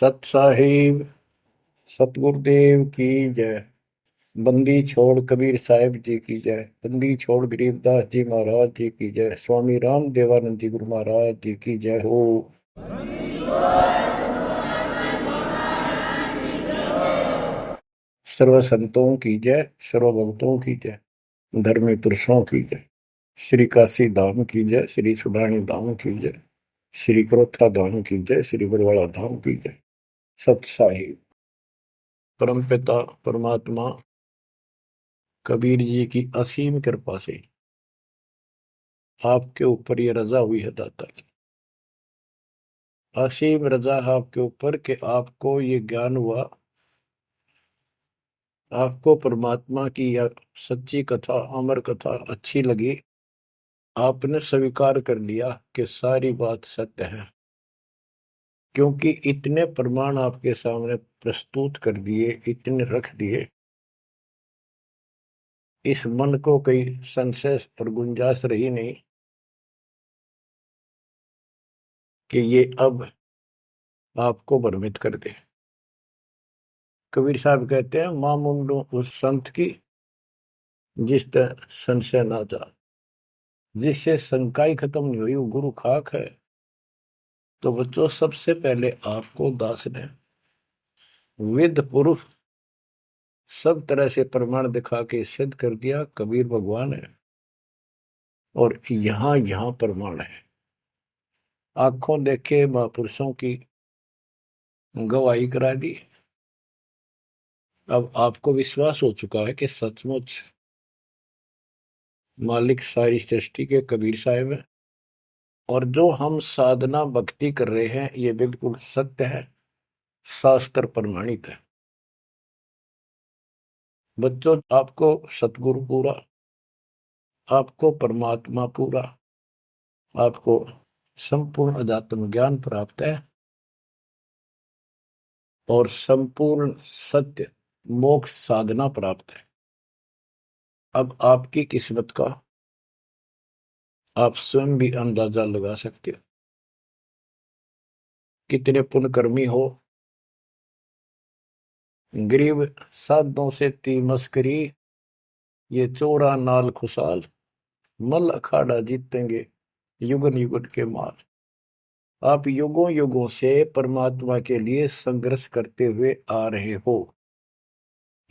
सत साहिब सतगुरुदेव की जय। बंदी छोड़ कबीर साहिब जी की जय। बंदी छोड़ गरीबदास जी महाराज जी की जय। स्वामी राम देवानंद जी गुरु महाराज जी की जय हो। सर्व संतों की जय, सर्व भक्तों की जय, धर्मी पुरुषों की जय। श्री काशी धाम की जय, श्री सुडानी धाम की जय, श्री क्रोथा धाम की जय, श्री बरवाड़ा धाम की जय। सत साहिब परमपिता परमात्मा कबीर जी की असीम कृपा से आपके ऊपर ये रजा हुई है दाता की। असीम रजा है आपके ऊपर कि आपको ये ज्ञान हुआ, आपको परमात्मा की यह सच्ची कथा, अमर कथा अच्छी लगी। आपने स्वीकार कर लिया कि सारी बात सत्य है, क्योंकि इतने प्रमाण आपके सामने प्रस्तुत कर दिए, इतने रख दिए। इस मन को कोई संशय और गुंजाइश रही नहीं कि ये अब आपको भ्रमित कर दे। कबीर साहब कहते हैं, मां मुंडो उस संत की जिस तरह संशय ना जा। जिससे शंका ही खत्म नहीं हुई वो गुरु खाक है। तो बच्चों, सबसे पहले आपको दास ने वेद पुरुष सब तरह से प्रमाण दिखा के सिद्ध कर दिया कबीर भगवान है। और यहां यहां प्रमाण है, आंखों देखे महापुरुषों की गवाही करा दी। अब आपको विश्वास हो चुका है कि सचमुच मालिक सारी सृष्टि के कबीर साहिब है, और जो हम साधना भक्ति कर रहे हैं ये बिल्कुल सत्य है, शास्त्र प्रमाणित है। बच्चों, आपको सतगुरु पूरा, आपको परमात्मा पूरा, आपको संपूर्ण अध्यात्म ज्ञान प्राप्त है, और संपूर्ण सत्य मोक्ष साधना प्राप्त है। अब आपकी किस्मत का आप स्वयं भी अंदाजा लगा सकते हो। कितने पुण्यकर्मी हो। गरीब साधों से ती मस्करी, ये चोरा नाल खुशाल, मल अखाड़ा जीतेंगे युगन युगन के माल। आप युगों युगों से परमात्मा के लिए संघर्ष करते हुए आ रहे हो।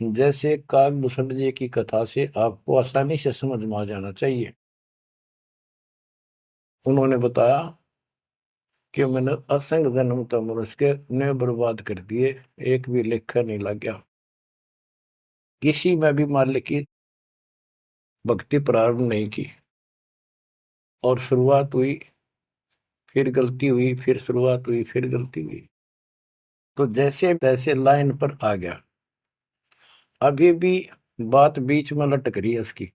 जैसे काकभूषण जी की कथा से आपको आसानी से समझ में आ जाना चाहिए। उन्होंने बताया कि मैंने असंख्य जन्म तो मनुष्य ने बर्बाद कर दिए, एक भी लेखा नहीं लग गया। किसी में भी मालिक की भक्ति प्रारंभ नहीं की, और शुरुआत हुई, फिर गलती हुई, फिर शुरुआत हुई, फिर गलती हुई। तो जैसे तैसे लाइन पर आ गया। अभी भी बात बीच में लटक रही है उसकी।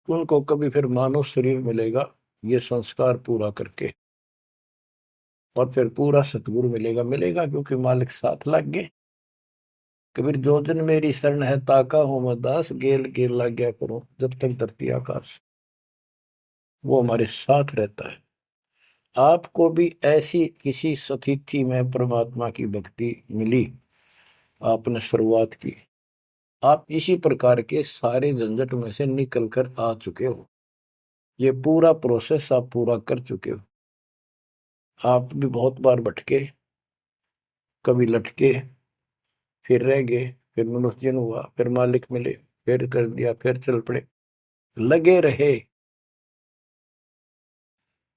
उनको कभी फिर मानव शरीर मिलेगा ये संस्कार पूरा करके, और फिर पूरा सतगुरु मिलेगा। मिलेगा क्योंकि मालिक साथ लग गए। कबीर जो जन मेरी शरण है ताका हो मैं दास, गेल गेल लग गया करो जब तक धरती आकाश। वो हमारे साथ रहता है। आपको भी ऐसी किसी स्थिति में परमात्मा की भक्ति मिली, आपने शुरुआत की, आप इसी प्रकार के सारे झंझट में से निकल कर आ चुके हो। ये पूरा प्रोसेस आप पूरा कर चुके हो। आप भी बहुत बार भटके, कभी लटके, फिर रह गए, फिर मनुष्य जन्म हुआ, फिर मालिक मिले, फिर कर दिया, फिर चल पड़े, लगे रहे।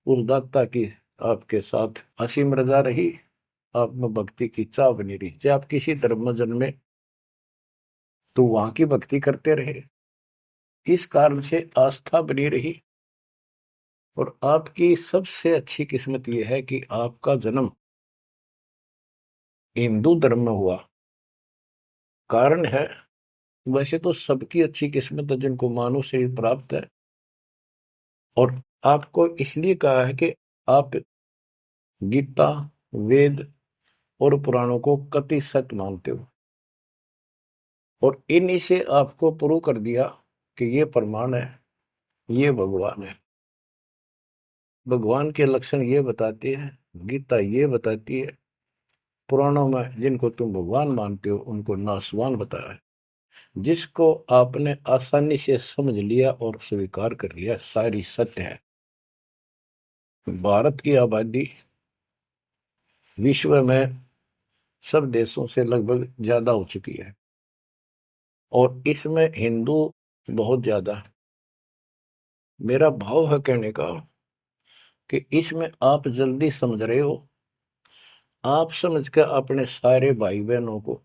उस दाता की आपके साथ असीम रजा रही। आप में भक्ति की चाह बनी रही। चाहे आप किसी धर्म में जन्मे तो वहां की भक्ति करते रहे, इस कारण से आस्था बनी रही। और आपकी सबसे अच्छी किस्मत यह है कि आपका जन्म हिंदू धर्म में हुआ। कारण है, वैसे तो सबकी अच्छी किस्मत है जिनको मानव से प्राप्त है। और आपको इसलिए कहा है कि आप गीता, वेद और पुराणों को कति सत्य मानते हो, और इन्हीं से आपको प्रूव कर दिया कि ये प्रमाण है, ये भगवान है। भगवान के लक्षण ये बताती है, गीता ये बताती है, पुराणों में जिनको तुम भगवान मानते हो उनको नासवान बताया है। जिसको आपने आसानी से समझ लिया और स्वीकार कर लिया, सारी सत्य है। भारत की आबादी विश्व में सब देशों से लगभग ज्यादा हो चुकी है और इसमें हिंदू बहुत ज्यादा है। मेरा भाव है कहने का कि इसमें आप जल्दी समझ रहे हो। आप समझ कर अपने सारे भाई बहनों को,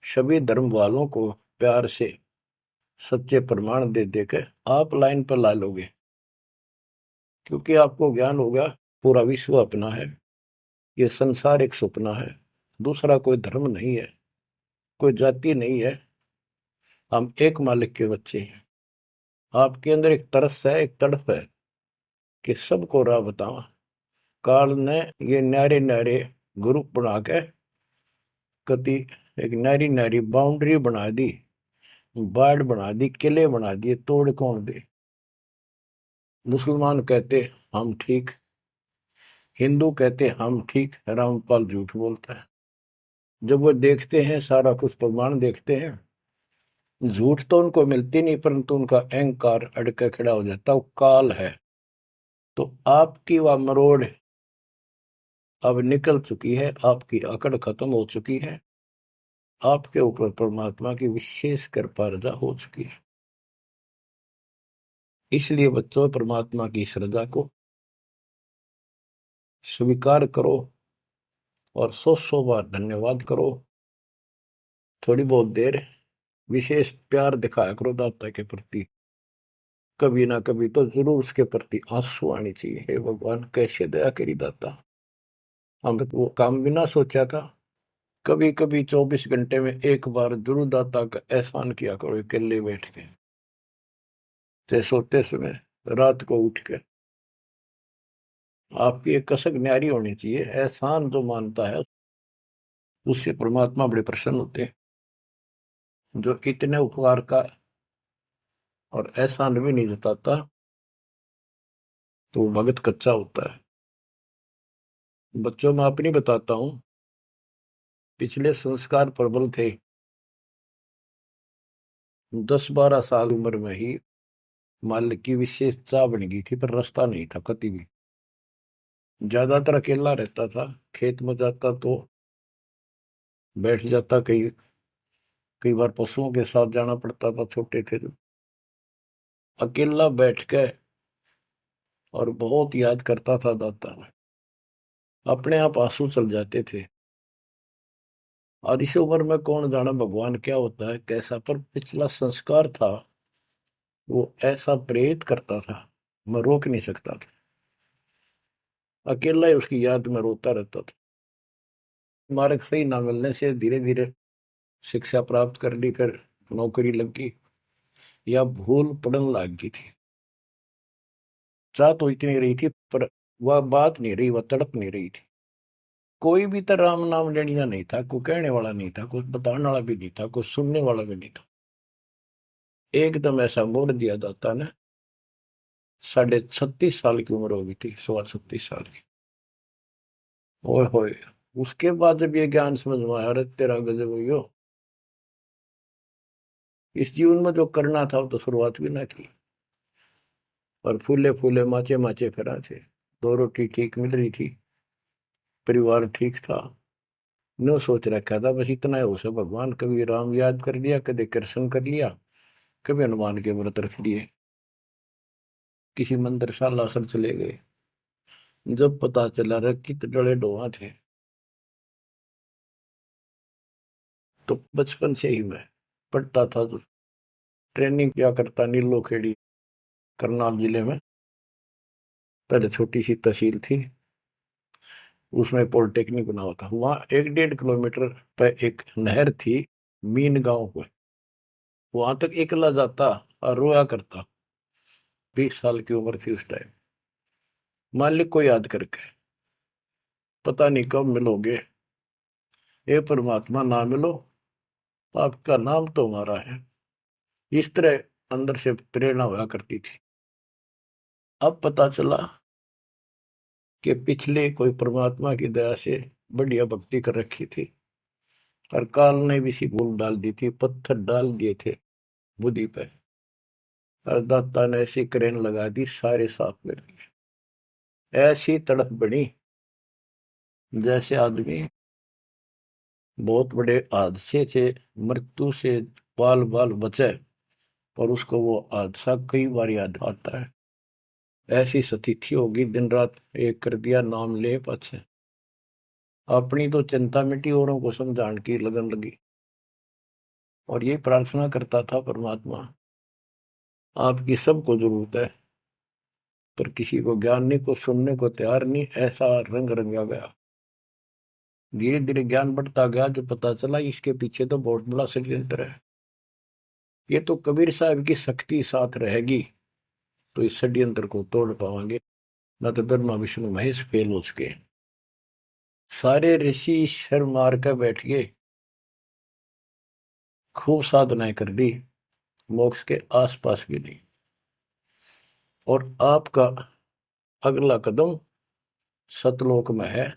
सभी धर्म वालों को प्यार से सच्चे प्रमाण दे देकर आप लाइन पर ला लोगे, क्योंकि आपको ज्ञान होगा पूरा विश्व अपना है, ये संसार एक सपना है, दूसरा कोई धर्म नहीं है, कोई जाति नहीं है, हम एक मालिक के बच्चे हैं। आपके अंदर एक तरस है, एक तड़प है कि सबको राह बतावा। काल ने ये न्यारे न्यारे ग्रुप बना के कति एक नारी नारी बाउंड्री बना दी, बाढ़ बना दी, किले बना दिए, तोड़ कौन दे। मुसलमान कहते हम ठीक, हिंदू कहते हम ठीक, रामपाल झूठ बोलता है। जब वो देखते हैं सारा कुछ प्रमाण देखते हैं, झूठ तो उनको मिलती नहीं, परंतु उनका अहंकार अड़के खड़ा हो जाता, वो काल है। तो आपकी वह मरोड़ अब निकल चुकी है, आपकी अकड़ खत्म हो चुकी है, आपके ऊपर परमात्मा की विशेष कृपा रजा हो चुकी है। इसलिए बच्चों, परमात्मा की श्रद्धा को स्वीकार करो और 100 बार धन्यवाद करो। थोड़ी बहुत देर विशेष प्यार दिखाया करो दाता के प्रति, कभी ना कभी तो जरूर उसके प्रति आंसू आने चाहिए। हे भगवान, कैसे दया करी दाता, हम वो काम भी ना सोचा था। कभी कभी 24 घंटे में एक बार जरूर दाता का एहसान किया करो, अकेले बैठ के, चाहे सोते समय, रात को उठ के। आपकी एक कसक न्यारी होनी चाहिए। एहसान जो मानता है उससे परमात्मा बड़े प्रसन्न होते हैं। जो इतने उपकार का और एहसान भी नहीं जताता तो वो भगत कच्चा होता है। बच्चों में अपनी बताता हूं, पिछले संस्कार प्रबल थे। 10-12 साल उम्र में ही मालिक की विशेष चाह बन गई थी, पर रास्ता नहीं था कति भी। ज्यादातर अकेला रहता था, खेत में जाता तो बैठ जाता, कई कई बार पशुओं के साथ जाना पड़ता था, छोटे थे जो। अकेला बैठ के और बहुत याद करता था दाता, अपने आप आंसू चल जाते थे। और इस उम्र में कौन जाना भगवान क्या होता है कैसा, पर पिछला संस्कार था वो ऐसा प्रेरित करता था, मैं रोक नहीं सकता था। अकेला ही उसकी याद में रोता रहता था। मार्ग सही ना मिलने से धीरे धीरे शिक्षा प्राप्त कर ली, फिर नौकरी लग गई, या भूल पड़न लग गई थी। चाह तो इतनी रही थी, पर वह बात नहीं रही, वह तड़प नहीं रही थी। कोई भी तो राम नाम लेनिया नहीं था, कोई कहने वाला नहीं था, कोई बताने वाला भी नहीं था, कोई सुनने वाला भी नहीं था। एकदम ऐसा मोड़ दिया दाता ने। 36.5 साल की उम्र हो गई थी, 36.25 साल की। ओए होए, उसके बाद जब ये ज्ञान समझ में आया, अरे तेरा गजब हुई, इस जीवन में जो करना था वो तो शुरुआत भी ना की, और फूले फूले माचे माचे फिरा थे। 2 रोटी ठीक मिल रही थी, परिवार ठीक था। नो सोच रखा था बस इतना है उसे, भगवान कभी राम याद कर लिया, कभी कृष्ण कर लिया, कभी हनुमान के व्रत रख लिए, किसी मंदिर सालासर चले गए। जब पता चला रहा कित डले डोहा थे, तो बचपन से ही मैं पढ़ता था, तो ट्रेनिंग क्या करता नीलो खेड़ी, करनाल जिले में। पहले छोटी सी तहसील थी, उसमें पॉलिटेक्निक बना हुआ था। वहां 1-1.5 किलोमीटर पर एक नहर थी, मीन गांव को। वहां तक एकला जाता और रोया करता। 20 साल की उम्र थी उस टाइम। मालिक को याद करके, पता नहीं कब मिलोगे, ये परमात्मा ना मिलो, आपका नाम तो हमारा है। इस तरह अंदर से प्रेरणा हुआ करती थी। अब पता चला कि पिछले कोई परमात्मा की दया से बढ़िया भक्ति कर रखी थी, और काल ने भी सी भूल डाल दी थी, पत्थर डाल दिए थे बुद्धि पे, और दाता ने ऐसी क्रेन लगा दी, सारे साफ कर दिए। ऐसी तड़प बनी जैसे आदमी बहुत बड़े हादसे से, मृत्यु से बाल बाल बचे, और उसको वो हादसा कई बार याद आता है। ऐसी स्थिति होगी, दिन रात एक कर दिया, नाम ले पाछे। अपनी तो चिंता मिटी, औरों को समझाने की लगन लगी। और ये प्रार्थना करता था, परमात्मा आपकी सबको जरूरत है, पर किसी को ज्ञान नहीं, को सुनने को तैयार नहीं। ऐसा रंग रंगा गया। धीरे धीरे ज्ञान बढ़ता गया, जो पता चला इसके पीछे तो बहुत बड़ा षड्यंत्र है। ये तो कबीर साहब की शक्ति साथ रहेगी तो इस षड्यंत्र को तोड़ पावांगे, न तो ब्रह्मा विष्णु महेश फेल हो चुके। सारे ऋषि शर मार कर बैठ गए, खूब साधनाएं कर दी, मोक्ष के आसपास भी नहीं। और आपका अगला कदम सतलोक में है,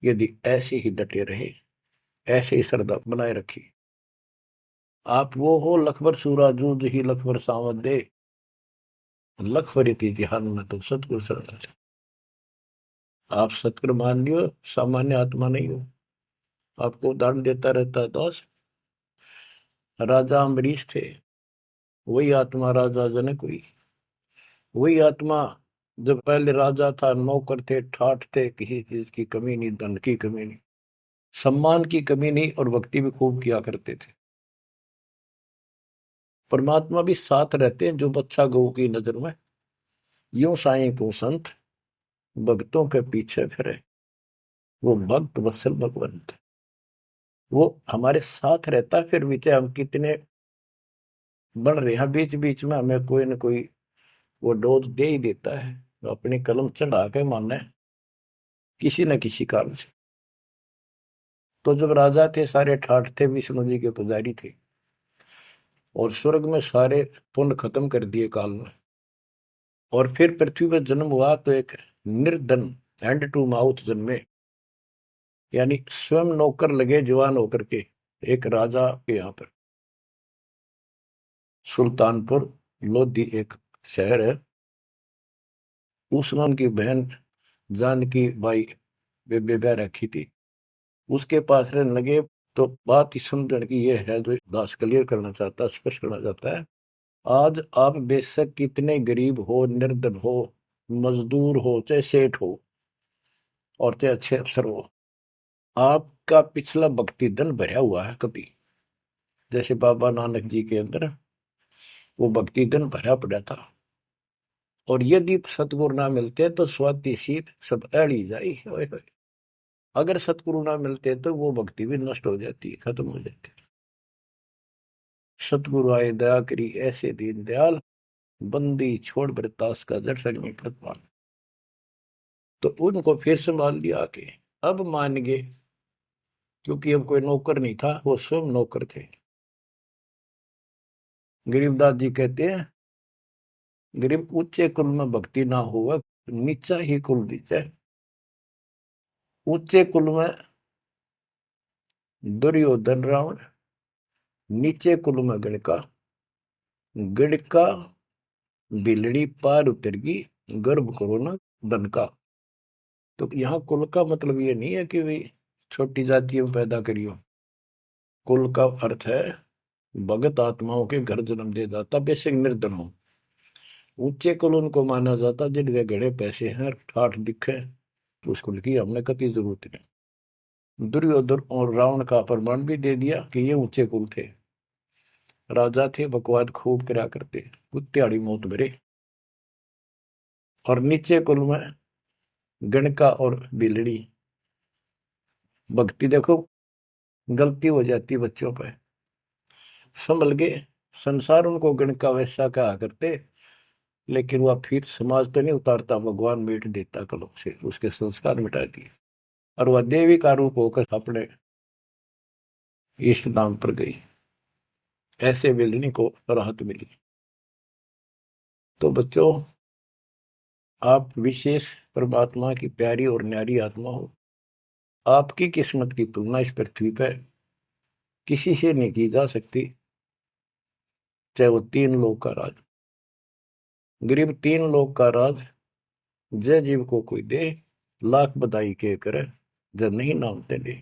यदि ऐसे ही डटे रहे, ऐसे ही श्रद्धा बनाए रखी। आप वो हो लखबर सूरा जूझ ही लखबर सावत दे, लखबर जिहान में तो सतगुरु शरण। आप सतगुरु मान लियो, सामान्य आत्मा नहीं हो। आपको उदाहरण देता रहता है दोस्त। राजा अम्बरीश थे, वही आत्मा राजा जनक हुई। वही आत्मा जब पहले राजा था, नौकर थे, ठाठ थे, किसी चीज की कमी नहीं, धन की कमी नहीं, सम्मान की कमी नहीं, और भक्ति भी खूब किया करते थे। परमात्मा भी साथ रहते हैं, जो बच्चा गौ की नजर में, यूं साईं को संत भक्तों के पीछे फिरे, वो भक्त वत्सल भगवंत, वो हमारे साथ रहता है। फिर भी चाहे हम कितने बढ़ रहे हैं, बीच बीच में हमें कोई न कोई वो डोज दे ही देता है, तो अपनी कलम चढ़ा के मानना है किसी न किसी कारण से। तो जब राजा थे, सारे ठाठ थे, विष्णु जी के पुजारी थे, और स्वर्ग में सारे पुण्य खत्म कर दिए काल में, और फिर पृथ्वी पर जन्म हुआ तो एक निर्धन हैंड टू माउथ जन्मे, यानी स्वयं नौकर लगे जवान होकर के, एक राजा के यहाँ पर। सुल्तानपुर लोधी एक शहर है, उसमें उनकी बहन जानकी बाई बेबे रखी थी, उसके पास रहने लगे। तो बात ही समझने की ये है, जो दास क्लियर करना चाहता है, स्पष्ट करना चाहता है। आज आप बेशक कितने गरीब हो, निर्धन हो, मजदूर हो, चाहे सेठ हो, और चाहे अच्छे अफसर हो, आपका पिछला भक्ति धन भरा हुआ है कभी। जैसे बाबा नानक जी के अंदर वो भक्ति धन भरा पड़ा था, और यदि सतगुरु ना मिलते तो स्वाति सी सब अड़ी जाई। अगर सतगुरु ना मिलते तो वो भक्ति भी नष्ट हो जाती है, खत्म हो जाती है। सतगुरु आए दया करी, ऐसे दीन दयाल, बंदी छोड़ बरतास का जट संग कृपाल। तो उनको फिर संभाल लिया आके, अब मान गए, क्योंकि अब कोई नौकर नहीं था, वो स्वयं नौकर थे। गरीबदास जी कहते हैं, गरीब ऊंचे कुल में भक्ति ना हुआ, नीचा ही कुल दीजिए। ऊंचे कुल में दुर्योधन रावण, नीचे कुल में गणका, गणका बिलड़ी पार उतर गई, गर्भ करो ना धन का। तो यहाँ कुल का मतलब ये नहीं है कि भाई छोटी जातियों पैदा करियो। कुल का अर्थ है भगत आत्माओं के घर जन्म दे जाता, बेसिक निर्धन हो। ऊंचे कुल उनको माना जाता जिनके घड़े पैसे हैं, ठाठ दिखे, उस कुल की हमने कभी जरूरत नहीं। दुर्योधन और रावण का प्रमाण भी दे दिया कि ये ऊंचे कुल थे, राजा थे, बकवाद खूब करा करते, कुत्तेआड़ी मौत भरे। और नीचे कुल में गणका और बिलड़ी, भक्ति देखो गलती हो जाती बच्चों पे, संभल गए। संसार उनको गणका वैसा कहा करते, लेकिन वह फिर समाज तो नहीं उतारता, भगवान मीट देता कलों से, उसके संस्कार मिटा दिए, और वह देवी का रूप होकर अपने इष्ट नाम पर गई। ऐसे बिलनी को राहत मिली। तो बच्चों, आप विशेष परमात्मा की प्यारी और न्यारी आत्मा हो, आपकी किस्मत की तुलना इस पृथ्वी पर किसी से नहीं की जा सकती, चाहे वो 3 लोक का राज। गरीब 3 लोक का राज जय जीव को कोई दे, लाख बधाई के करे, जब नहीं नाम तेरे।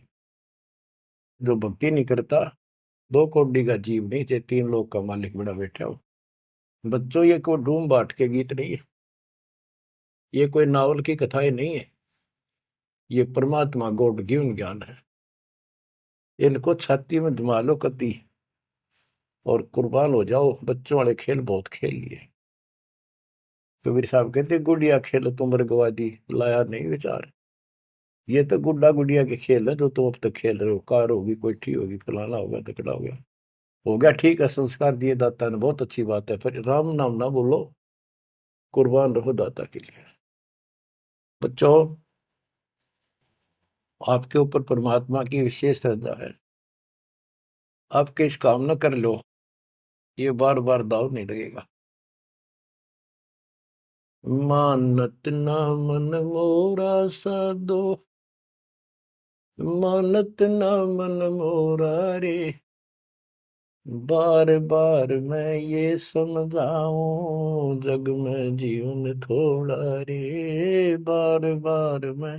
जो भक्ति नहीं करता, 2 कौड़ी का जीव नहीं, चाहे 3 लोक का मालिक बड़ा बैठा हो। बच्चों, ये कोई डूम बाट के गीत नहीं है, ये कोई नावल की कथाएं नहीं है, ये परमात्मा गॉड गिवन ज्ञान है। इनको छाती में जमा लो कति और कुर्बान हो जाओ। बच्चों वाले खेल बहुत खेल लिए। कबीर साहब कहते गुड़िया खेल तुम गवा दी, लाया नहीं विचार। ये तो गुड्डा गुड़िया के खेल है जो तुम अब तक खेल रहे हो। कार होगी, कोठी होगी, फलाना होगा, तकड़ा हो गया ठीक है, संस्कार दिए दाता ने, बहुत अच्छी बात है, पर राम नाम ना बोलो, कुर्बान रहो दाता के लिए। बच्चों, आपके ऊपर परमात्मा की विशेष श्रद्धा है। आपके इस काम न कर लो, ये बार बार दाव नहीं लगेगा। मानत ना मन मोरा साधो, मानत ना मन मोरा रे, बार बार मैं ये समझाऊं, जग में जीवन थोड़ा रे। बार बार मैं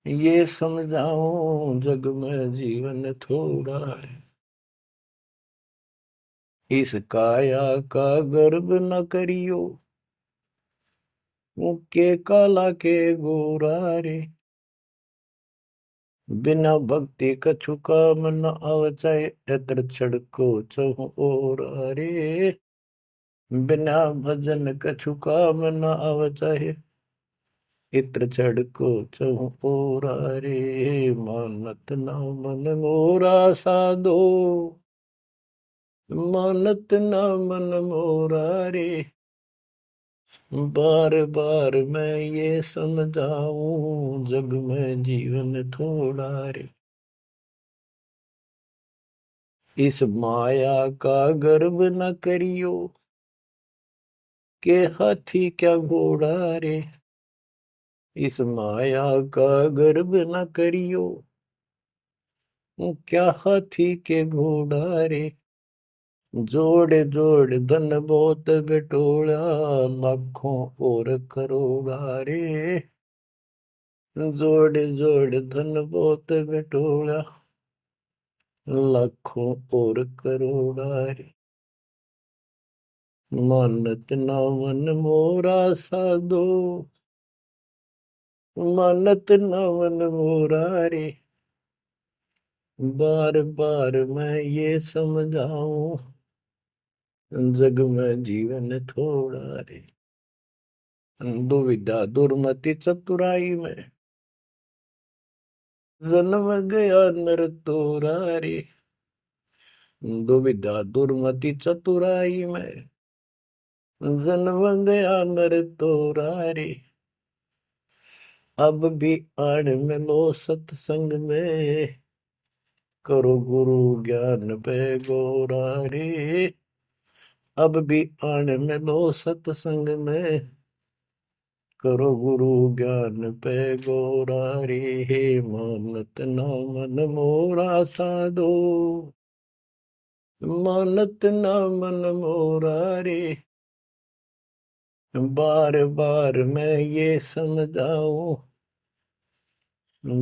ये समझाऊं, जग में जीवन थोड़ा है। इस काया का गर्व न करियो, मुक्के काला के गोरा रे। बिना भक्ति कछु काम न आवचाए, इधर छड़को चहु और रे। बिना भजन कछु काम न आवचाए, इत्र छड़को चहु और रे। मानत ना मन मोरा साधो, मानत ना मन मोरा रे। बार बार मैं ये समझाऊं, जग में जीवन थोड़ा रे। इस माया का गर्व न करियो, के हाथी क्या घोड़ा रे। इस माया का गर्व न करियो, क्या हाथी के घोड़ा रे। जोड़ जोड़ धन बहुत बटोला, लाखों और करोड़ा रे। जोड़ जोड़ धन बहुत बटोला, लाखों और करोड़ा रे। मानत ना मन मोरा साधो, मानत ना मन मोरा रे। बार बार मैं ये समझाऊं, जग में जीवन थोड़ा रे। दुविधा दुर्मति चतुराई में, जन्म गया नर तोरा रे। दुविधा दुर्मति चतुराई में, जन्म गया नर तोरा रे। अब भी आड़ मिलो सत्संग में, करो गुरु ज्ञान पे गोरा रे। अब भी आड़ मिलो सत्संग में, करो गुरु ज्ञान पे गोरा रे। मानत ना मन मोरा साधो, मानत ना मन मोरा रे। बार बार मैं ये समझाऊं,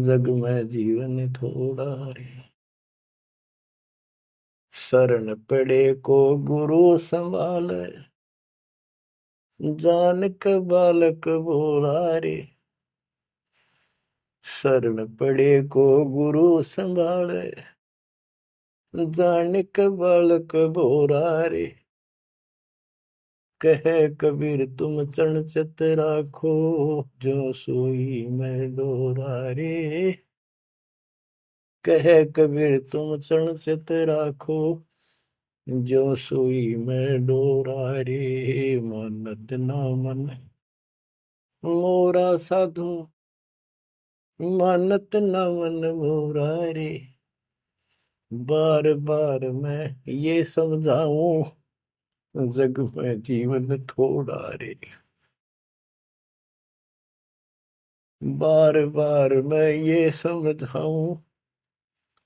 जग में जीवन थोड़ा रे। शरण पड़े को गुरु संभाले, जान क बालक बोला रे। शरण पड़े को गुरु संभाले, जान क बालक बोरा रे। कहे कबीर तुम चरण चित राखो, जो सोई मैं डोरा रे। कहे कबीर तुम चरण चित राखो, जो सोई मैं डोरा रे। मानत ना मन मोरा साधो, मानत ना मन मोरा रे। बार बार मैं ये समझाऊं, जग में जीवन थोड़ा रे। बार बार मैं ये समझाऊं,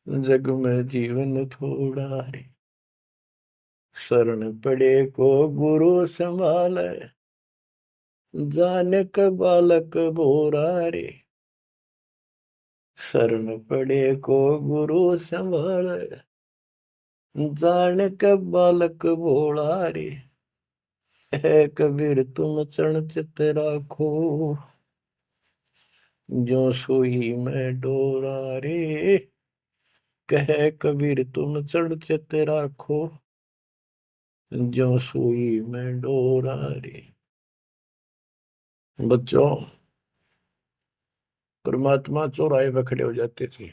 जग में जीवन थोड़ा रे। शरण पड़े को गुरु संभाले, जाने का बालक बोरा रे। शरण पड़े को गुरु संभाले, जाने का बालक भोला रे। है कबीर तुम चरण चित राखो, जो सोई में डोरा रे। कहे कबीर तुम चढ़ चित राखो, जो सुई में डोरा रे। बच्चों, परमात्मा चौराहे पे खड़े हो जाते थे,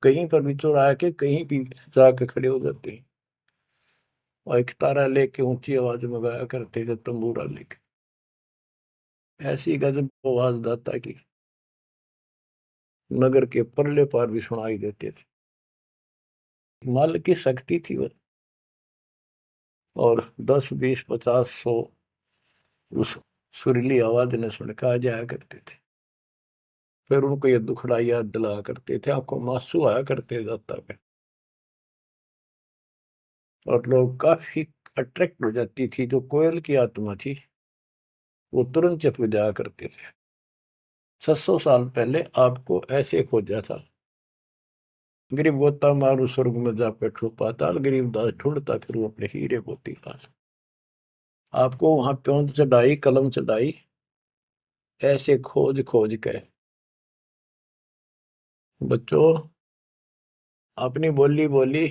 कहीं पर भी चौराहे के कहीं भी जाके खड़े हो जाते, और एक तारा लेके ऊंची आवाज में गाया करते थे, तंबूरा लेके। ऐसी गजब आवाज दाता की नगर के परले पार भी सुनाई देते थे। माल की शक्ति थी वो, और 10, 20, 50, 100 उस सुरीली आवाज ने सुन के आ जाया करते थे। फिर उनको ये दुखड़ा याद दिलाया करते थे, आंखों में आंसू आया करते दाता पे, और लोग काफी अट्रैक्ट हो जाती थी। जो कोयल की आत्मा थी वो तुरंत चप जाया करते थे। 600 साल पहले आपको ऐसे खोजा था, गरीब गोता मारू स्वर्ग में जा बैठो पाताल, गरीब दास ढूंढता फिर वो अपने हीरे मोती पास। आपको वहां प्योंद चढ़ाई, कलम चढ़ाई, ऐसे खोज खोज के। बच्चों, अपनी बोली बोली।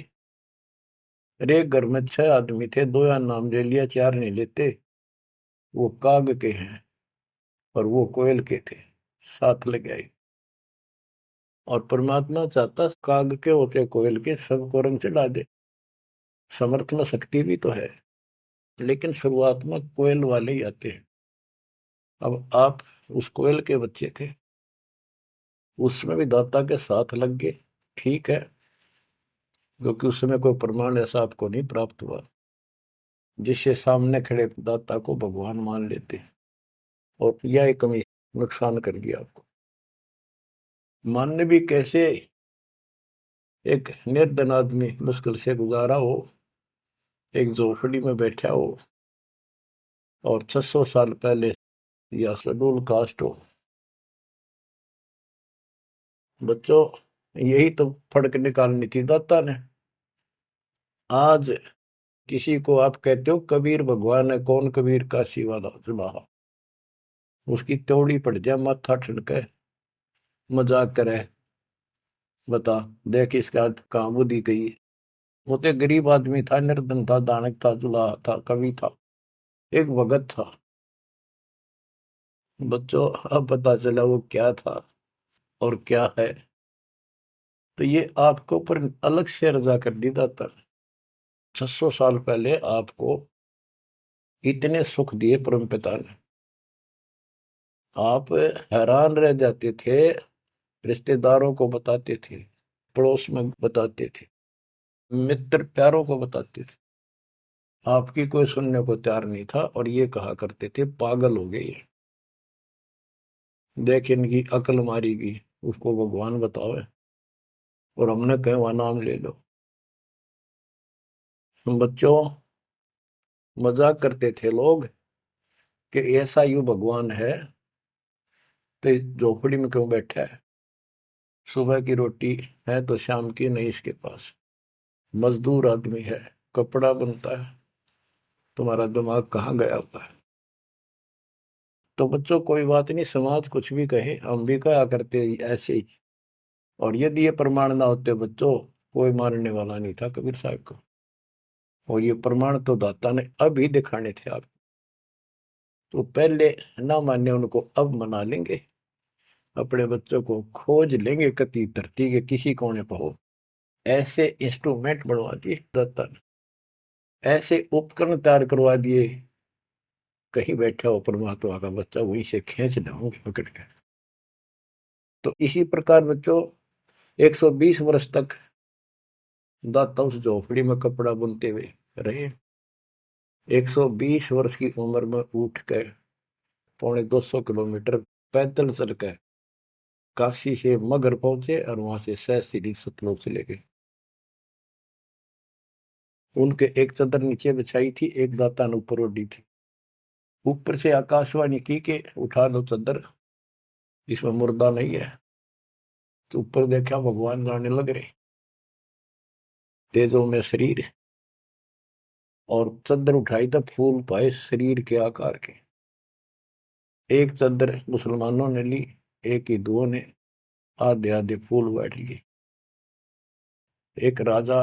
एक घर में 6 आदमी थे, 2 या नाम ले लिया, 4 नहीं लेते। वो काग के हैं और वो कोयल के थे, साथ लग आए। और परमात्मा चाहता काग के होते कोयल के सबको रंग चढ़ा दे। समर्थ में शक्ति भी तो है, लेकिन शुरुआत में कोयल वाले ही आते हैं। अब आप उस कोयल के बच्चे थे, उसमें भी दाता के साथ लग गए, ठीक है, क्योंकि उस समय कोई प्रमाण ऐसा आपको नहीं प्राप्त हुआ जिससे सामने खड़े दाता को भगवान मान लेते, और यह कमी नुकसान कर गया आपको। मानने भी कैसे, एक निर्धन आदमी मुश्किल से गुजारा हो, एक झोपड़ी में बैठा हो, और 600 साल पहले या शेड्यूल कास्ट हो। बच्चों, यही तो फर्क निकालनी थी दाता ने। आज किसी को आप कहते हो कबीर भगवान है, कौन कबीर काशी वाला जुलाहा, उसकी त्योड़ी पड़ जाए, माथा ठनके, मजाक करे, बता देख इसका कहाँ बुद्धि गई। वो तो गरीब आदमी था, निर्धन था, दानक था, जुलाहा था, कवि था, एक भगत था। बच्चों, अब पता चला वो क्या था और क्या है। तो ये आपको ऊपर अलग से रजा कर दी दाता। 600 साल पहले आपको इतने सुख दिए परम पिता ने, आप हैरान रह जाते थे, रिश्तेदारों को बताते थे, पड़ोस में बताते थे, मित्र प्यारों को बताते थे। आपकी कोई सुनने को तैयार नहीं था, और ये कहा करते थे पागल हो गए ये, देख इनकी अकल मारी गई, उसको भगवान बताओ, और हमने कहे वहां नाम ले लो। बच्चों, मजाक करते थे लोग कि ऐसा यू भगवान है तो झोपड़ी में क्यों बैठा है, सुबह की रोटी है तो शाम की नहीं इसके पास, मजदूर आदमी है, कपड़ा बनता है, तुम्हारा दिमाग कहाँ गया हुआ है। तो बच्चों, कोई बात नहीं, समाज कुछ भी कहे, हम भी कहा करते ऐसे ही। और यदि ये प्रमाण ना होते बच्चों, कोई मानने वाला नहीं था कबीर साहब को। और ये प्रमाण तो दाता ने अभी दिखाने थे आप, तो पहले ना माने उनको अब मना लेंगे, अपने बच्चों को खोज लेंगे कति धरती के किसी कोने पर हो। ऐसे इंस्ट्रूमेंट बनवा दिए दाता ने, ऐसे उपकरण तैयार करवा दिए, कहीं बैठा हो परमात्मा का बच्चा वहीं से खींच लाओगे पकड़ के। तो इसी प्रकार बच्चों, 120 वर्ष तक दाता उस झोपड़ी में कपड़ा बुनते हुए रहे। 120 वर्ष की उम्र में उठ कर 250 किलोमीटर पैदल चल कर काशी से मगर पहुंचे और वहां से सहस्त्री सतलोक चले गए। उनके एक चादर नीचे बिछाई थी, एक दाता ने ऊपर ओढ़ी थी। ऊपर से आकाशवाणी की कि उठा लो चादर, इसमें मुर्दा नहीं है। तो ऊपर देखा भगवान जाने लग रहे, तेजों में शरीर, और चादर उठाई तो फूल पाए शरीर के आकार के। एक चादर मुसलमानों ने ली, एक हिंदुओं ने आधे आधे फूल बैठ लिए। एक राजा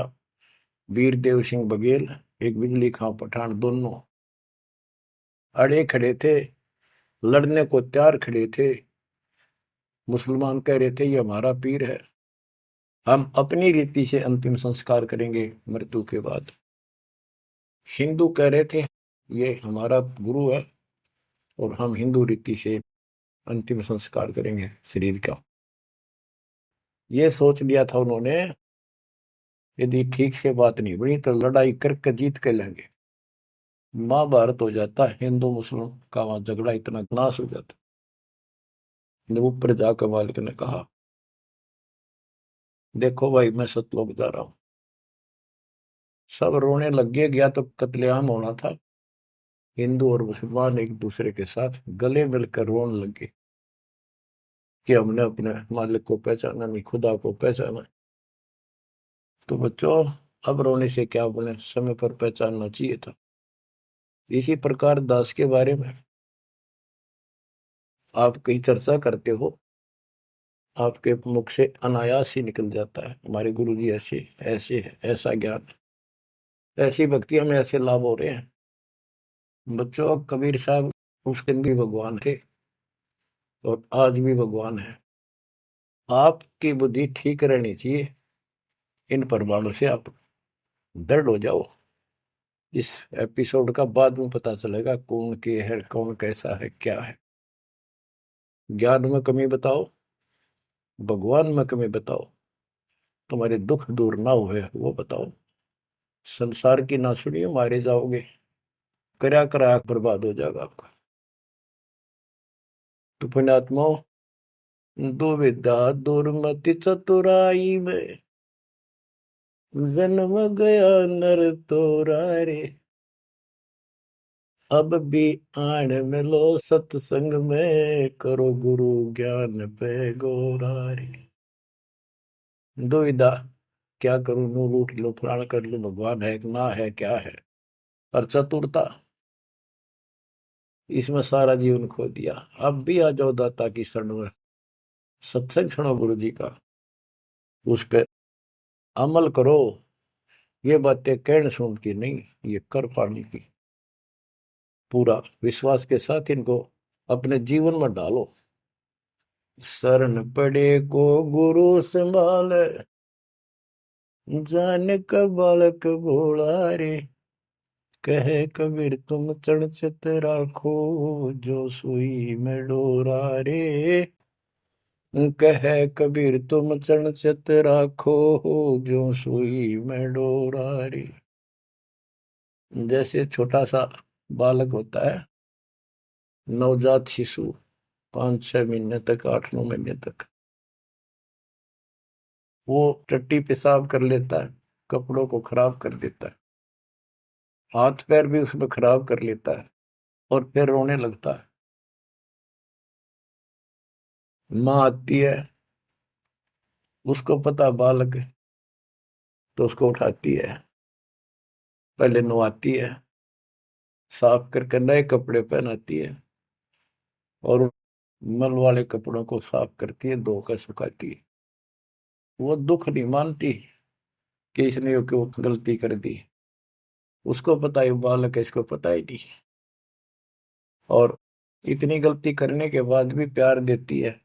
वीरदेव सिंह बघेल, एक बिजली खां पठान, दोनों अड़े खड़े थे, लड़ने को तैयार खड़े थे। मुसलमान कह रहे थे ये हमारा पीर है, हम अपनी रीति से अंतिम संस्कार करेंगे मृत्यु के बाद। हिंदू कह रहे थे ये हमारा गुरु है और हम हिंदू रीति से अंतिम संस्कार करेंगे शरीर का। ये सोच लिया था उन्होंने, यदि ठीक से बात नहीं बनी तो लड़ाई करके जीत के लेंगे। महाभारत हो जाता, हिंदू मुस्लिम का वहां झगड़ा इतना नाश हो जाता। जब ऊपर जाकर मालिक ने कहा देखो भाई मैं सतलोक जा रहा हूं, सब रोने लग गया तो कत्लेआम होना था। हिंदू और मुसलमान एक दूसरे के साथ गले मिलकर रोने लगे कि हमने अपने मालिक को पहचाना नहीं, खुदा को पहचाना। तो बच्चों अब रोने से क्या बने, समय पर पहचानना चाहिए था। इसी प्रकार दास के बारे में आप कहीं चर्चा करते हो, आपके मुख से अनायास ही निकल जाता है हमारे गुरु जी ऐसे ऐसे है, ऐसा ज्ञान, ऐसी भक्ति, हमें ऐसे लाभ हो रहे हैं। बच्चों कबीर साहब उस दिन भी भगवान थे और आज भी भगवान है। आपकी बुद्धि ठीक रहनी चाहिए, इन प्रमाणों से आप दृढ़ हो जाओ। इस एपिसोड का बाद में पता चलेगा कौन के है, कौन कैसा है, क्या है। ज्ञान में कमी बताओ, भगवान में कमी बताओ, तुम्हारे दुख दूर ना हुए वो बताओ। संसार की ना सुनिए, मारे जाओगे, करया करा बर्बाद हो जाएगा आपका। तो पुण्यात्मा, दुविधा दुर्मति चतुराई में जन्म गया नर तोरा रे, अब भी आण मिलो सत्संग में, करो गुरु ज्ञान पे गोरा रे। दुविधा, क्या करूं, नू लूट लो, फलाना कर लो, भगवान है कि ना है, क्या है। और चतुरता, इसमें सारा जीवन खो दिया। अब भी आ जाओ दाता की शरण में, सत्संग सुनो गुरु जी का, उस पर अमल करो। ये बातें कहने सुन की नहीं, ये कर पाने की। पूरा विश्वास के साथ इनको अपने जीवन में डालो। शरण पड़े को गुरु संभाल, जान का बालक भोला रे, कहे कबीर तुम चढ़ चित राखो, जो सुई में डोरा रे। कहे कबीर तुम चढ़ चित राखो, जो सुई में डोरा रे। जैसे छोटा सा बालक होता है, नवजात शिशु, 5-6 महीने तक, 8-9 महीने तक, वो टट्टी पेशाब कर लेता है, कपड़ों को खराब कर देता है, हाथ पैर भी उसमें खराब कर लेता है और फिर रोने लगता है। माँ आती है, उसको पता बालक है, तो उसको उठाती है, पहले नहलाती है, साफ करके नए कपड़े पहनाती है और मल वाले कपड़ों को साफ करती है, धोकर सुखाती है। वो दुख नहीं मानती कि इसने ये क्यों गलती कर दी, उसको पता है बालक है, इसको पता ही नहीं। और इतनी गलती करने के बाद भी प्यार देती है,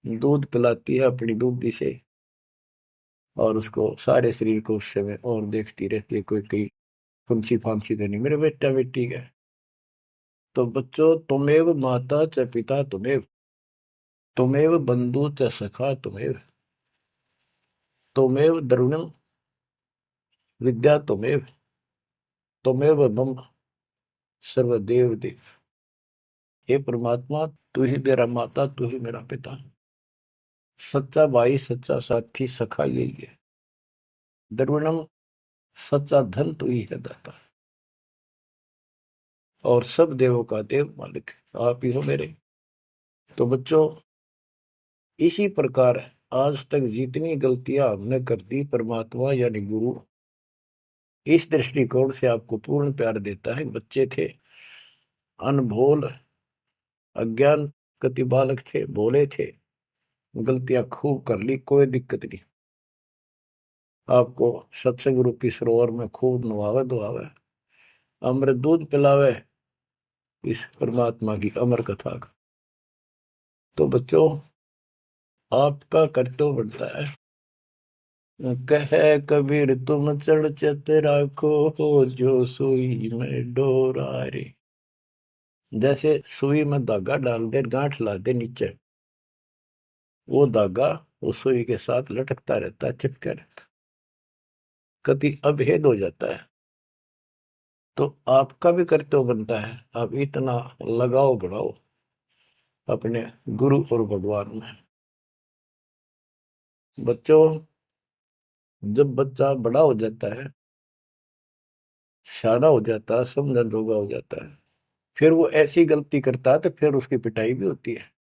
दूध पिलाती है अपनी दूधी से, और उसको सारे शरीर को उस समय और देखती रहती है कोई कहीं फुंसी फांसी तो नहीं मेरे बेटा बेटी का। तो बच्चों, तुमेव माता च पिता तुमेव, तुमेव बंधु च सखा तुमेव, तुमेव द्रविणम विद्या तुमेव, तुमेव मम सर्वदेव देव। हे परमात्मा, तू ही मेरा माता, तू ही मेरा पिता, सच्चा भाई, सच्चा साथी, सखा यही है। द्रविणम, सच्चा धन तू ही है दाता, और सब देवों का देव मालिक आप ही हो मेरे। तो बच्चों, इसी प्रकार आज तक जितनी गलतियां हमने कर दी, परमात्मा यानी गुरु इस दृष्टिकोण से आपको पूर्ण प्यार देता है। बच्चे थे, अनभोल, अज्ञान, कति बालक थे, भोले थे, गलतियां खूब कर ली, कोई दिक्कत नहीं। आपको सत्संग रूपी सरोवर में खूब नवावे धोआवे, अमृत दूध पिलावे इस परमात्मा की अमर कथा का। तो बच्चों, आपका कर्तव्य बनता है, कह कबीर तुम चढ़ चत राखो, जो सुई में डोरा रे। जैसे सुई में धागा डाल दे, गांठ ला दे नीचे, वो धागा उस सुई के साथ लटकता रहता है, चिपका रहता, कभी अभेद हो जाता है। तो आपका भी कर्तव्य बनता है, आप इतना लगाव बढ़ाओ अपने गुरु और भगवान में। बच्चों, जब बच्चा बड़ा हो जाता है, सियाना हो जाता है, समझन जोगा हो जाता है, फिर वो ऐसी गलती करता है तो फिर उसकी पिटाई भी होती है।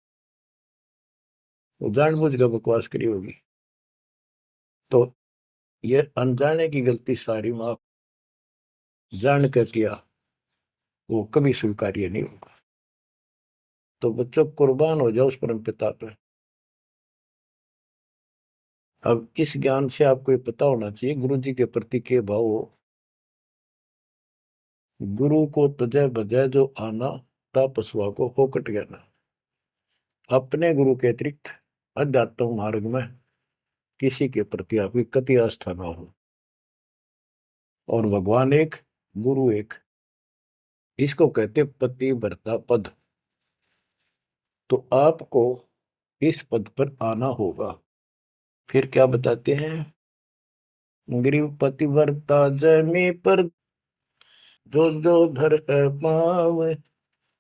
वो जानबूझ कर बकवास करी होगी, तो ये अनजाने की गलती सारी माफ, जान कर किया वो कभी स्वीकार्य नहीं होगा। तो बच्चों, कुर्बान हो जाओ उस परम पिता पे। अब इस ज्ञान से आपको ये पता होना चाहिए गुरु जी के प्रति के भाव हो। गुरु को तजय बजय जो आना, तापसवा को होकट ज्ञाना। अपने गुरु के अतिरिक्त अध्यात्म मार्ग में किसी के प्रति आपकी कति आस्था ना हो। और भगवान एक, गुरु एक, इसको कहते पति भरता पद। तो आपको इस पद पर आना होगा। फिर क्या बताते हैं, ग्रीव पति भरता जमी पर, जो जो धर है पाव,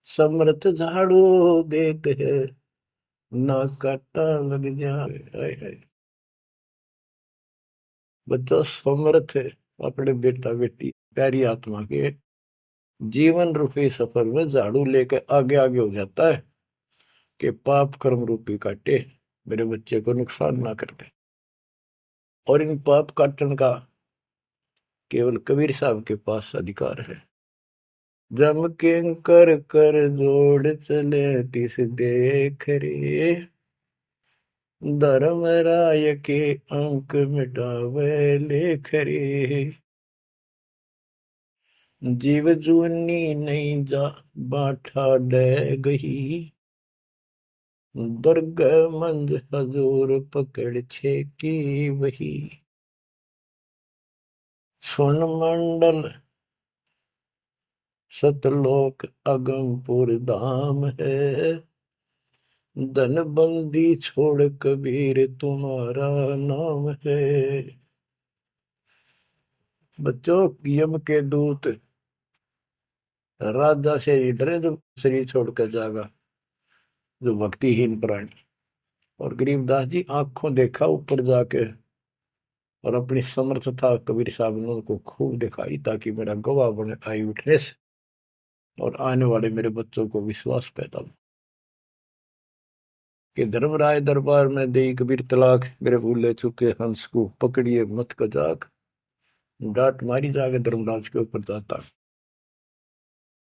समर्थ झाड़ू देते है, ना काटा लग जाए। हाय हाय। बच्चों, समर्थ अपने बेटा बेटी प्यारी आत्मा के जीवन रूपी सफर में झाड़ू लेकर आगे आगे हो जाता है कि पाप कर्म रूपी काटे मेरे बच्चे को नुकसान ना कर दे। और इन पाप काटन का केवल कबीर साहब के पास अधिकार है। जम के कर कर जोड़ चले तिस देख रे, धर्म राय के अंक मिटावे लेख रे। जीव जूनी नहीं जा बाठा डे गही, दर्ग मंज हजूर पकड़ छे की वही। सुन मंडल सतलोक अगमपुर धाम है, धन बंदी छोड़ कबीर तुम्हारा नाम है। बच्चों, यम के दूत राजा से डरे जो शरीर छोड़कर जाएगा, जो भक्तिहीन प्राणी। और गरीबदास जी आंखों देखा ऊपर जाके, और अपनी समर्थता कबीर साहब ने उनको खूब दिखाई, ताकि मेरा गवाह बने, आई विटनेस, और आने वाले मेरे बच्चों को विश्वास पैदा हो कि धर्मराय दरबार में दे कबीर तलाक, मेरे भूले चुके हंस को पकड़िए मत कजाक। डांट मारी जाके धर्मराज के ऊपर जाता,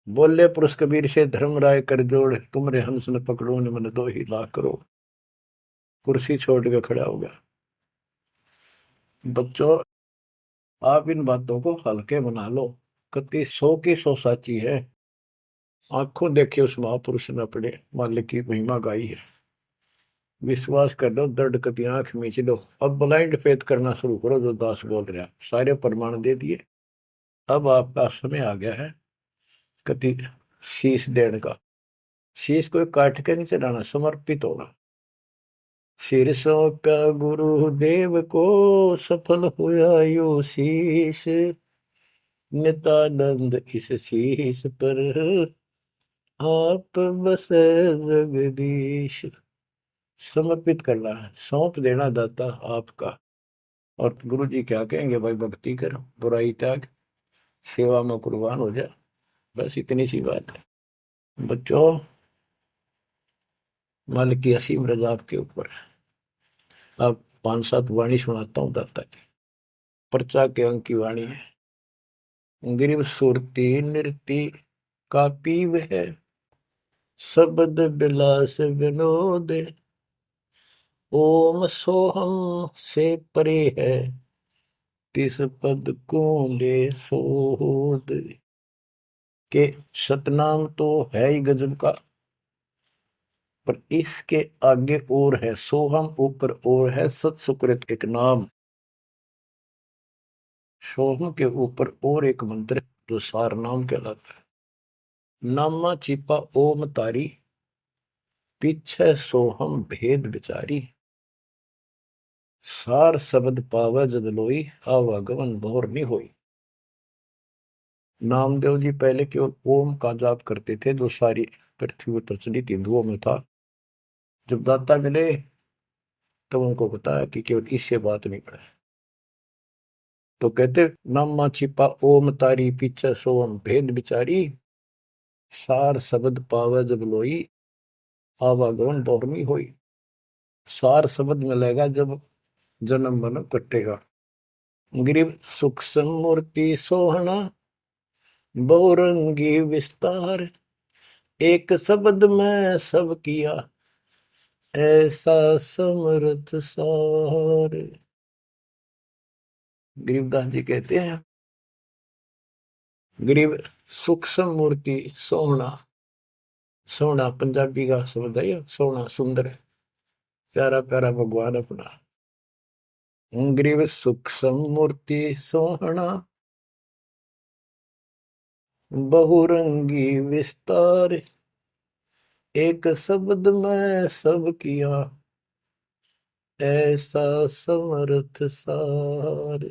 बोले पुरुष कबीर से धर्मराय कर जोड़, तुमरे हंस न पकड़ो ने मन 2 लाख करो। कुर्सी छोड़ के खड़ा हो गया। बच्चों, आप इन बातों को हल्के बना लो, कति 100 की 100 साची है। आंखों देखे उस महापुरुष ने अपने मालिक की महिमा गाई है। विश्वास कर लो, दर्द कति आंख मीच लो। अब ब्लाइंड फेथ करना शुरू करो, जो दास बोल रहा, सारे प्रमाण दे दिए। अब आपका समय आ गया है कति शीश देने का। शीश को काट के नहीं चढ़ाना, समर्पित होना। सिर सौंप्या गुरुदेव को, सफल हुआ यो शीश, नित्यानंद इस शीश पर आप बस जगदीश। समर्पित करना है, सौंप देना दाता आपका। और गुरु जी क्या कहेंगे, भाई भक्ति कर, बुराई त्याग, सेवा में कुर्बान हो जा। बस इतनी सी बात है बच्चों। मालिक की असीम रजा आपके ऊपर। अब 5-7 वाणी सुनाता हूँ दाता की। पर्चा के अंक की वाणी है। गिरिव सुरती नृति का पीव है, शब्द बिलास विनोद। ओम सोहम से परे है, तिस पद को ले सोद। के सतनाम तो है ही गजब का, पर इसके आगे और है सोहम, ऊपर और है सत सुकृत एक नाम। सोहम के ऊपर और एक मंत्र जो सार नाम कहलाता है। नामा छिपा ओम तारी, पीछे सोहम भेद विचारी। सार शब्द पावे जद लोई, आवागमन भौर नहीं होई। नामदेव जी पहले केवल ओम का जाप करते थे, जो सारी पृथ्वी पर प्रचलित हिंदुओं में था। जब दाता मिले तो उनको बताया कि केवल इससे बात नहीं पड़े। तो कहते नामा छिपा ओम तारी, पीछे सोम भेद विचारी। सार शब्द पावे जब लोई, आवागमन बहुरमी होई। सार शब्द मिलेगा जब जन्म मन कटेगा। गिरिव सुख समूर्ति सोहना, बहुरंगी विस्तार। एक शब्द में सब किया, ऐसा समर्थ सार। गरीबदास जी कहते हैं, गरीब सूक्ष्म मूर्ति सोहना। सोहना पंजाबी का शब्द है, सोहना सुंदर है, प्यारा प्यारा भगवान अपना। गरीब सूक्ष्म मूर्ति सोहना, बहुरंगी विस्तार। एक शब्द में सब किया, ऐसा समर्थ सार।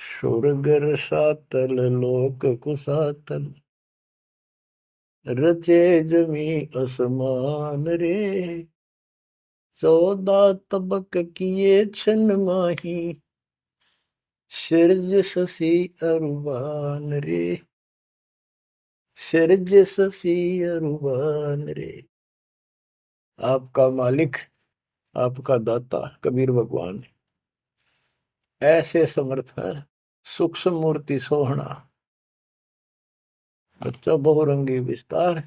सुरगर सातल लोक कुसातल, रचे जमी असमान रे। 14 तबक किए छन माही, सिरज शशि अरुबान रे। सिरज शशि अरुबान रे। आपका मालिक, आपका दाता कबीर भगवान ऐसे समर्थ है। सूक्ष्म मूर्ति सोहना, बच्चा बहुरंगी विस्तार।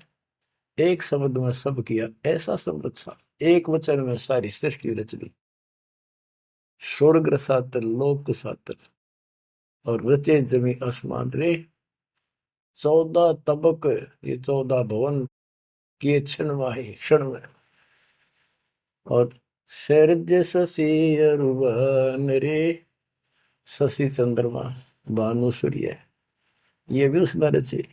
एक शब्द में सब किया, ऐसा समर्थ सा। एक वचन में सारी सृष्टि रच दी। स्वर्ग सातल लोक सातल, और रचे जमी आसमान रे। 14 तबक, ये 14 भवन किए क्षण माही, क्षण में। और सैरज शशि अरुबन रे। शशि चंद्रमा, भानु सूर्य, ये भी उसमें रचे।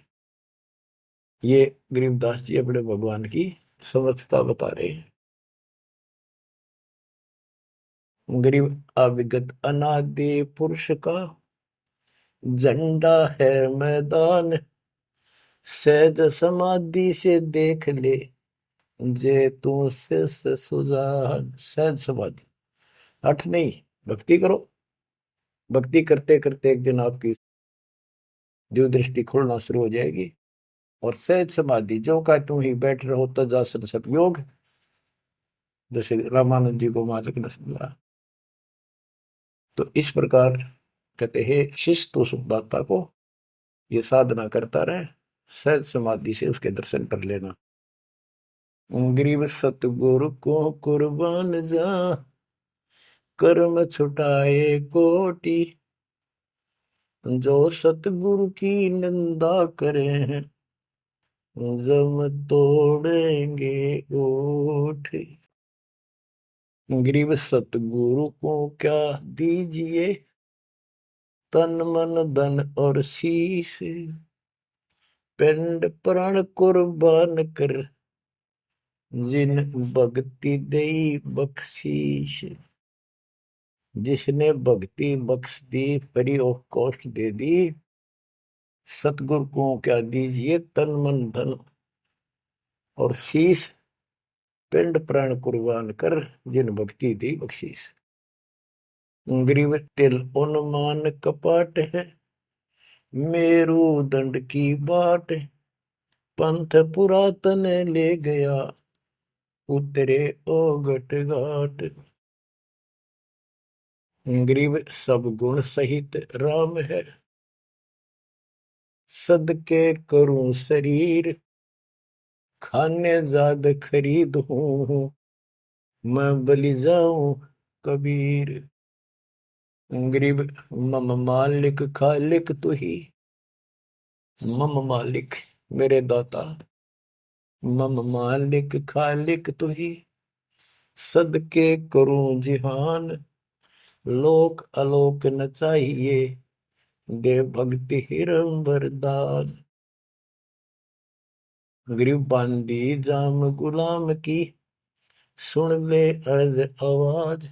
ये गरीबदास जी अपने भगवान की समर्थता बता रहे हैं। गरीब अविगत अनादि पुरुष का, झंडा है मैदान। सहज समाधि से देख ले, जे तू से सुजान। सहज समाधि, हठ नहीं, भक्ति करो। भक्ति करते करते एक दिन आपकी जो दृष्टि खुलना शुरू हो जाएगी। और सहज समाधि, जो का तुम ही बैठ रहो तजासन सब योग। जैसे रामानंद जी को मालिक ने समझा। तो इस प्रकार कहते हैं शिष्य तो सुखदाता को ये साधना करता रहे, सहज समाधि से उसके दर्शन कर लेना। गरीब सतगुरु को कुर्बान जा, कर्म छुटाए कोटि। जो सतगुरु की निंदा करे हैं, जम तोड़ेंगे ओठ। गरीब सतगुरु को क्या दीजिए, तन मन धन और शीश। पिंड प्राण कुर्बान कर, जिन भक्ति दई बख्शीश। जिसने भक्ति बख्श दी, फ्री ऑफ कॉस्ट दे दी, सतगुरु को क्या दीजिए तन मन धन, और शीश पिंड प्राण कुर्बान कर, जिन भक्ति दी बख्शीस। ग्रीव तिल उन्मान कपाट है, मेरू दंड की बाट, पंथ पुरातन ले गया, उतरे ओगट घाट। ग्रीव सब गुण सहित राम है, सदके करूं शरीर, खाने जाद खरीद हूं, मैं बलि जाऊं कबीर। गरीब मम मालिक खालिक तू ही, मम मालिक मेरे दाता, मम मालिक खालिक तू ही, सदके करूं जिहान, लोक अलोक न चाहिए, दे भक्ति हिरम वरदान। गरीब बांदी जाम गुलाम की, सुन ले अर्ज आवाज,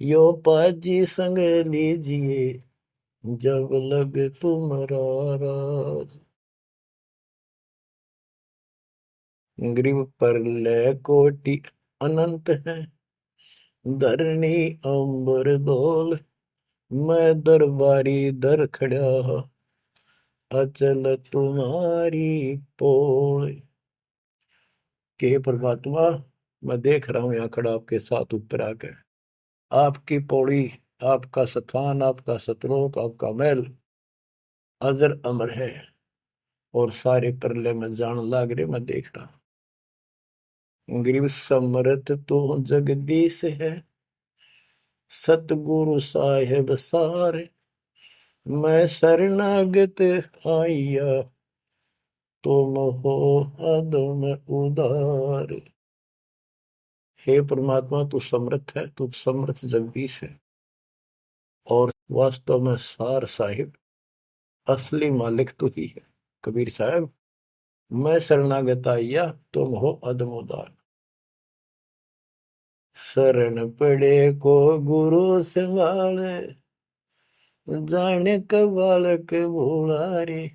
यो पाजी संग लीजिए, जब लग तुम्हारा राज। ग्रीव पर लय कोटि अनंत है, धरणी अंबर दोल, मैं दरबारी दर खड़ा, अचल तुम्हारी पोल। के परमात्मा, मैं देख रहा हूं यहां खड़ा आपके साथ ऊपर आकर, आपकी पौड़ी, आपका स्थान, आपका सतलोक, आपका महल अजर अमर है, और सारे परले में जान लाग रहे, मैं देख रहा। ग्रीव समरथ तो जगदीश है, सतगुरु साहेब सारे, मैं शरणागत आइया, तुम हो अदम उदार। हे परमात्मा, तू समर्थ है, तू समर्थ जगदीश है, और वास्तव में सार साहिब असली मालिक तू ही है। कबीर साहब, मैं शरणागत आइया, तुम हो अदम उदार। शरण पड़े को गुरु संभाले, जाने का बालक भोला रे,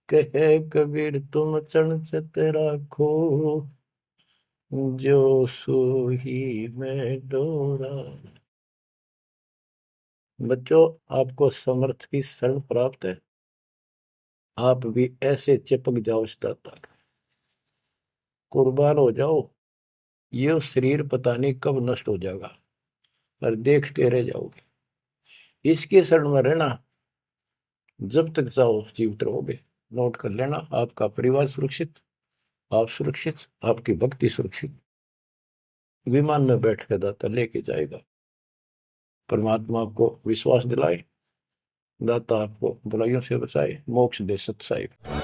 कहे कबीर तुम चरण चित राखो, जो सोही में डोरा। बच्चों, आपको समर्थ की शरण प्राप्त है, आप भी ऐसे चिपक जाओ इस दाता का, कुर्बान हो जाओ। ये शरीर पता नहीं कब नष्ट हो जाएगा, पर देखते रह जाओगे। इसके शरण में रहना, जब तक जाओ जीवित रहोगे। नोट कर लेना, आपका परिवार सुरक्षित, आप सुरक्षित, आपकी भक्ति सुरक्षित। विमान में बैठ कर दाता लेके जाएगा। परमात्मा आपको विश्वास दिलाए, दाता आपको बुराइयों से बचाए, मोक्ष दे सत साहिब।